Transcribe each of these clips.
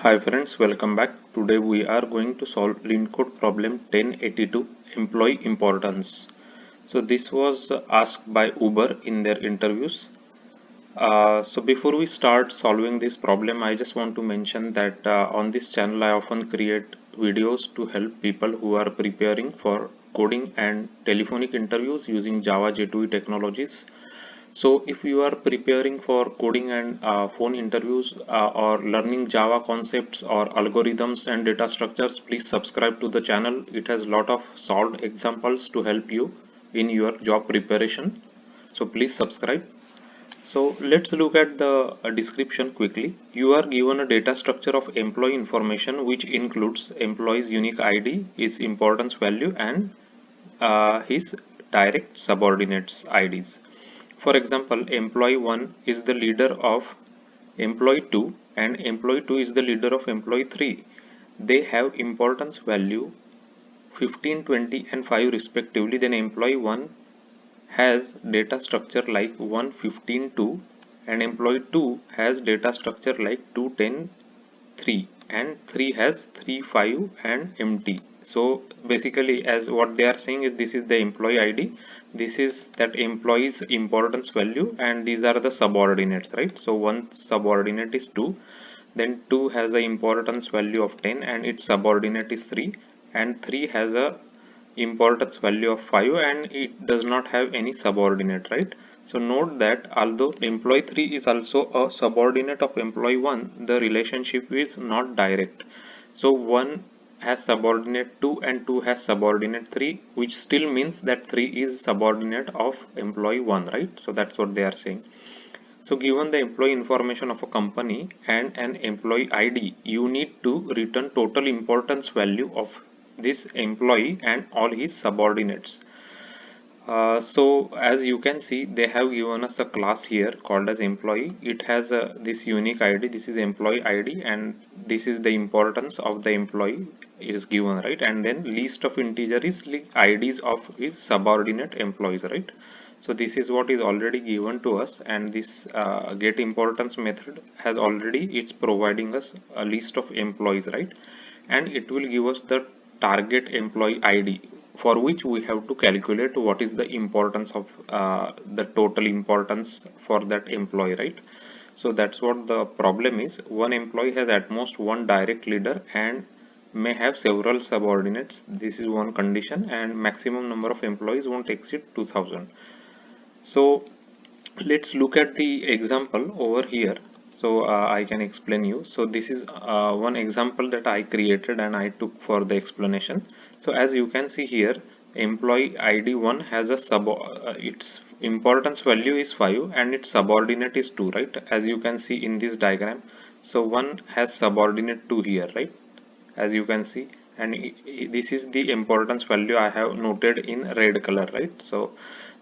Hi friends, welcome back. Today we are going to solve LeanCode problem 1082 employee importance. So this was asked by Uber in their interviews. So before we start solving this problem, I just want to mention that on this channel I often create videos to help people who are preparing for coding and telephonic interviews using Java J2E technologies. So if you are preparing for coding and phone interviews or learning Java concepts or algorithms and data structures, please subscribe to the channel. It has a lot of solved examples to help you in your job preparation. So please subscribe. So let's look at the description quickly. You are given a data structure of employee information which includes employee's unique ID, his importance value, and his direct subordinates IDs. For example, employee 1 is the leader of employee 2 and employee 2 is the leader of employee 3. They have importance value 15, 20 and 5 respectively. Then employee 1 has data structure like 1, 15, 2 and employee 2 has data structure like 2, 10, 3 and 3 has 3, 5 and empty. So basically as what they are saying is this is the employee ID, this is that employee's importance value, and these are the subordinates, right? So one subordinate is 2, then 2 has the importance value of 10 and its subordinate is 3, and 3 has a importance value of 5 and it does not have any subordinate, right? So note that although employee 3 is also a subordinate of employee 1, the relationship is not direct. So 1 has subordinate 2 and 2 has subordinate 3, which still means that 3 is subordinate of employee 1, right? So that's what they are saying. So given the employee information of a company and an employee ID, you need to return total importance value of this employee and all his subordinates. So as you can see, they have given us a class here called as employee. It has this unique ID. This is employee ID and this is the importance of the employee is given, right? And then list of integer is like IDs of his subordinate employees, right? So this is what is already given to us, and this get importance method has already, it's providing us a list of employees, right? And it will give us the target employee ID, for which we have to calculate what is the importance of the total importance for that employee, right? So that's what the problem is. One employee has at most one direct leader and may have several subordinates. This is one condition, and maximum number of employees won't exceed 2000. So let's look at the example over here. So I can explain you. So this is one example that I created and I took for the explanation. So as you can see here, employee ID 1 has a its importance value is 5 and its subordinate is 2, right? As you can see in this diagram. So 1 has subordinate 2 here, right? As you can see, and this is the importance value I have noted in red color, right? So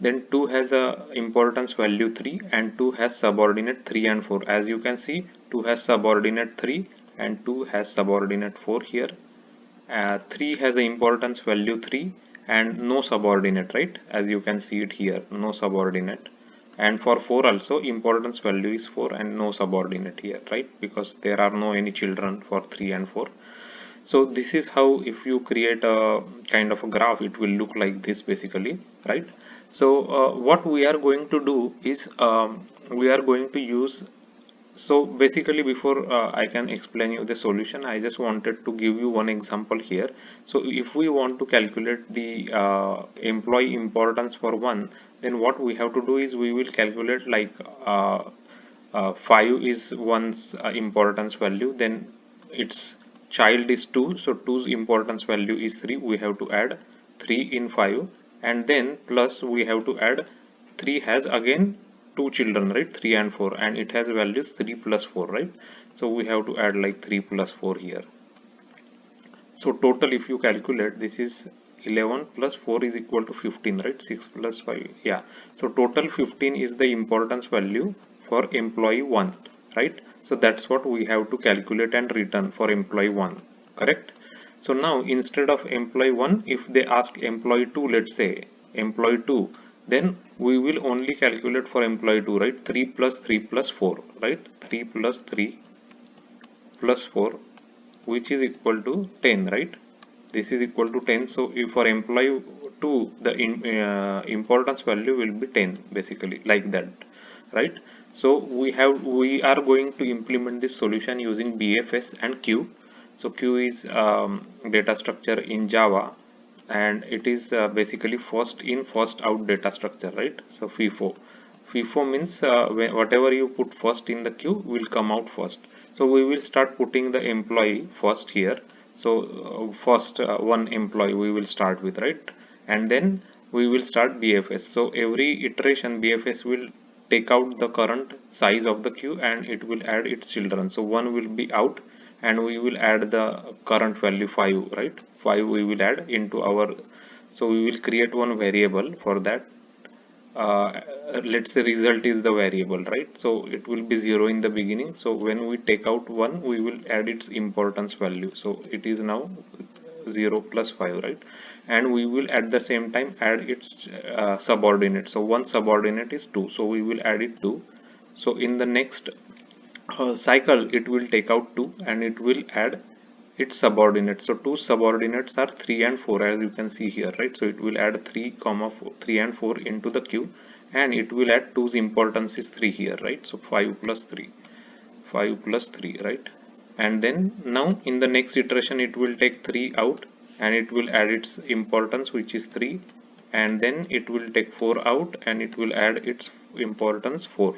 then 2 has a importance value 3 and 2 has subordinate 3 and 4. As you can see, 2 has subordinate 3 and 2 has subordinate 4 here. 3 has an importance value 3 and no subordinate, right? As you can see it here, no subordinate. And for 4 also importance value is 4 and no subordinate here, right? Because there are no any children for 3 and 4. So this is how, if you create a kind of a graph, it will look like this basically, right? So what we are going to do is we are going to use, so basically before I can explain you the solution, I just wanted to give you one example here. So if we want to calculate the employee importance for one, then what we have to do is we will calculate like 5 is one's importance value, then its child is 2, so 2's importance value is 3, we have to add 3 in 5, and then plus we have to add 3 has again 2 children, right? 3 and 4, and it has values 3 plus 4, right? So we have to add like 3 plus 4 here. So total, if you calculate, this is 11 plus 4 is equal to 15, right? 6 plus 5, yeah. So total 15 is the importance value for employee 1, right? So that's what we have to calculate and return for employee 1, correct? So now instead of employee 1, if they ask employee 2, let's say employee 2, then we will only calculate for employee 2, right? 3 plus 3 plus 4, right? 3 plus 3 plus 4 which is equal to 10, right? This is equal to 10. So if for employee 2, the importance value will be 10, basically, like that, right? So we are going to implement this solution using BFS and Q. So Q is data structure in Java, and it is basically first in first out data structure, right? So FIFO. FIFO means whatever you put first in the queue will come out first. So we will start putting the employee first here. So first one employee we will start with, right? And then we will start BFS. So every iteration BFS will take out the current size of the queue and it will add its children. So one will be out and we will add the current value 5, right? 5 we will add into our, so we will create one variable for that. Let's say result is the variable, right? So it will be 0 in the beginning. So when we take out 1, we will add its importance value. So it is now 0 plus 5, right? And we will at the same time add its subordinate. So one subordinate is 2, so we will add it 2. So in the next cycle it will take out 2 and it will add its subordinates. So two subordinates are 3 and 4, as you can see here, right? So it will add 3 comma 4, 3 and 4 into the queue, and it will add 2's importance is 3 here, right? So 5 plus 3, 5 plus 3, right? And then now in the next iteration it will take 3 out and it will add its importance, which is 3, and then it will take 4 out and it will add its importance 4,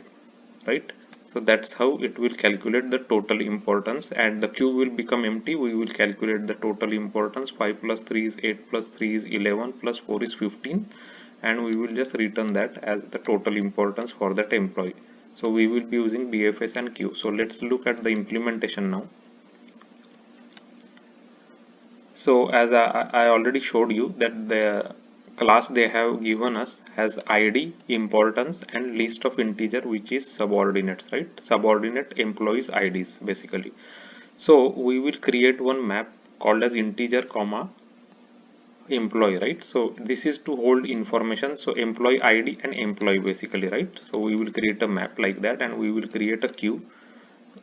right? So that's how it will calculate the total importance, and the queue will become empty. We will calculate the total importance. 5 plus 3 is 8, plus 3 is 11, plus 4 is 15, and we will just return that as the total importance for that employee. So we will be using BFS and queue. So let's look at the implementation now. So as I already showed you that the class they have given us has ID, importance, and list of integer, which is subordinates, right? Subordinate employees IDs basically. So we will create one map called as integer comma employee, right? So this is to hold information, so employee ID and employee basically, right? So we will create a map like that, and we will create a queue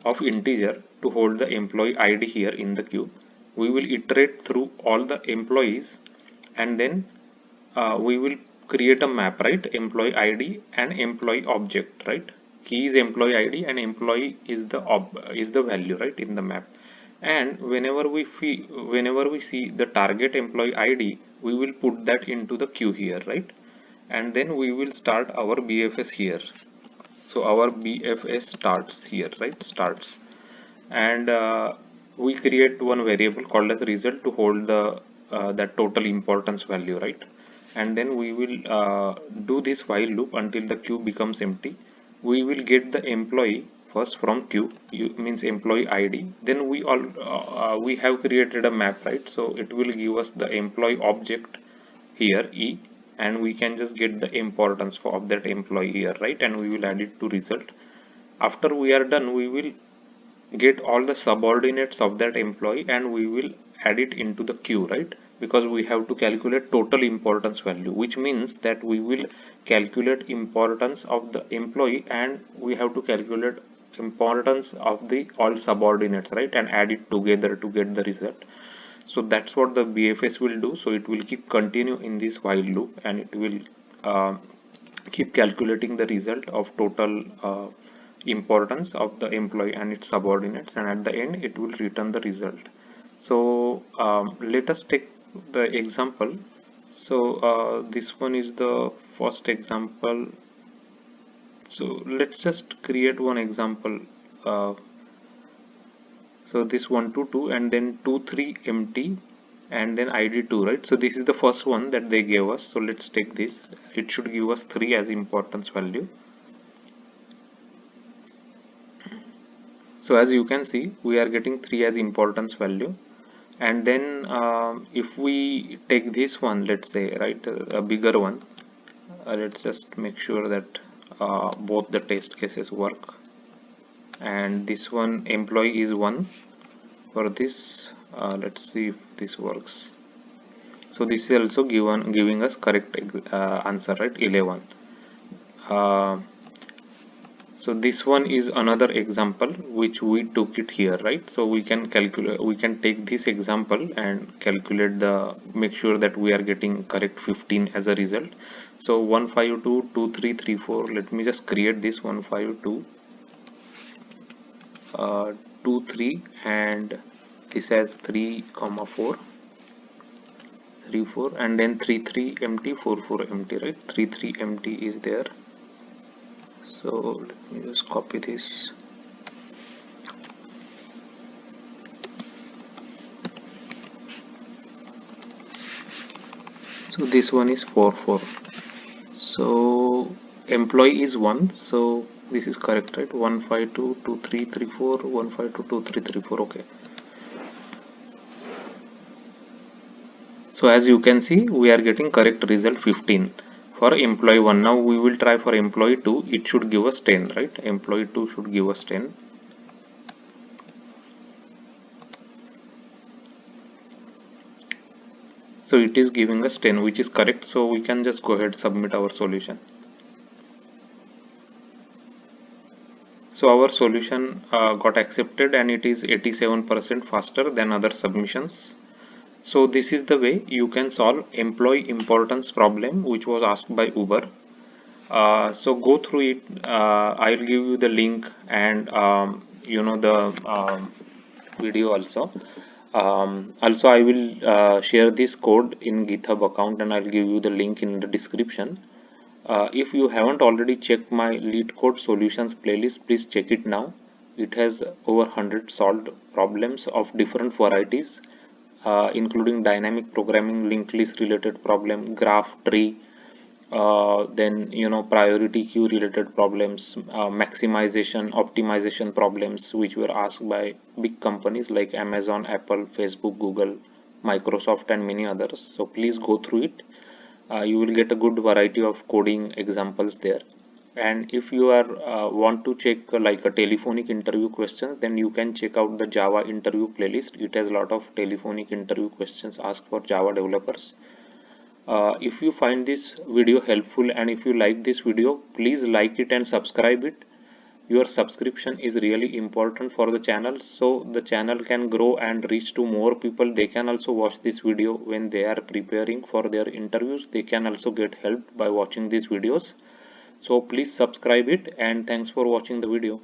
of integer to hold the employee ID here in the queue. We will iterate through all the employees, and then we will create a map, right? Employee ID and employee object, right? Key is employee ID and employee is the value, right, in the map. And whenever we see the target employee ID, we will put that into the queue here, right? And then we will start our BFS here. So our BFS starts here, right? Starts, and we create one variable called as result to hold the that total importance value, right? And then we will do this while loop until the queue becomes empty. We will get the employee first from queue, means employee ID. Then we have created a map, right? So it will give us the employee object here, E, and we can just get the importance of that employee here, right? And we will add it to result. After we are done, we will get all the subordinates of that employee and we will add it into the queue, right? Because we have to calculate total importance value, which means that we will calculate importance of the employee and we have to calculate importance of the all subordinates, right? And add it together to get the result. So that's what the BFS will do. So it will keep continue in this while loop, and it will uh, keep calculating the result of total importance of the employee and its subordinates, and at the end it will return the result. So let us take the example. So this one is the first example. So let's just create one example. uh, so this 1 to 2 and then 2 3 empty and then id 2, right? So this is the first one that they gave us. So let's take this. It should give us 3 as importance value. So as you can see, we are getting 3 as importance value. And then if we take this one, let's say, right, a bigger one, let's just make sure that both the test cases work. And this one employee is 1 for this. Let's see if this works. So this is also giving us correct answer, right? 11. So this one is another example which we took it here, right? So we can calculate, we can take this example and calculate the, make sure that we are getting correct 15 as a result. So 152 2334, let me just create this 152 23, and this has 3 comma 4 3 4, and then 33 empty, 4 4 empty, right? 33 empty is there. So let me just copy this. So this one is 4 4. So employee is 1, so this is correct, right? 152 2334, 152 2334. Okay. So as you can see, we are getting correct result 15 for employee 1. Now we will try for employee 2. It should give us 10, right? Employee 2 should give us 10. So it is giving us 10, which is correct. So we can just go ahead, submit our solution. So our solution got accepted, and it is 87% faster than other submissions. So this is the way you can solve employee importance problem which was asked by Uber. So go through it. I'll give you the link, and the video also. Also I will share this code in GitHub account, and I'll give you the link in the description. If you haven't already checked my LeetCode solutions playlist, please check it now. It has over 100 solved problems of different varieties, including dynamic programming, linked list related problem, graph tree, then priority queue related problems, maximization, optimization problems, which were asked by big companies like Amazon, Apple, Facebook, Google, Microsoft, and many others. So please go through it. You will get a good variety of coding examples there. And if you are want to check like a telephonic interview questions, then you can check out the Java interview playlist. It has a lot of telephonic interview questions asked for Java developers. If you find this video helpful, and if you like this video, please like it and subscribe it. Your subscription is really important for the channel, so the channel can grow and reach to more people. They can also watch this video when they are preparing for their interviews. They can also get help by watching these videos. So please subscribe it, and thanks for watching the video.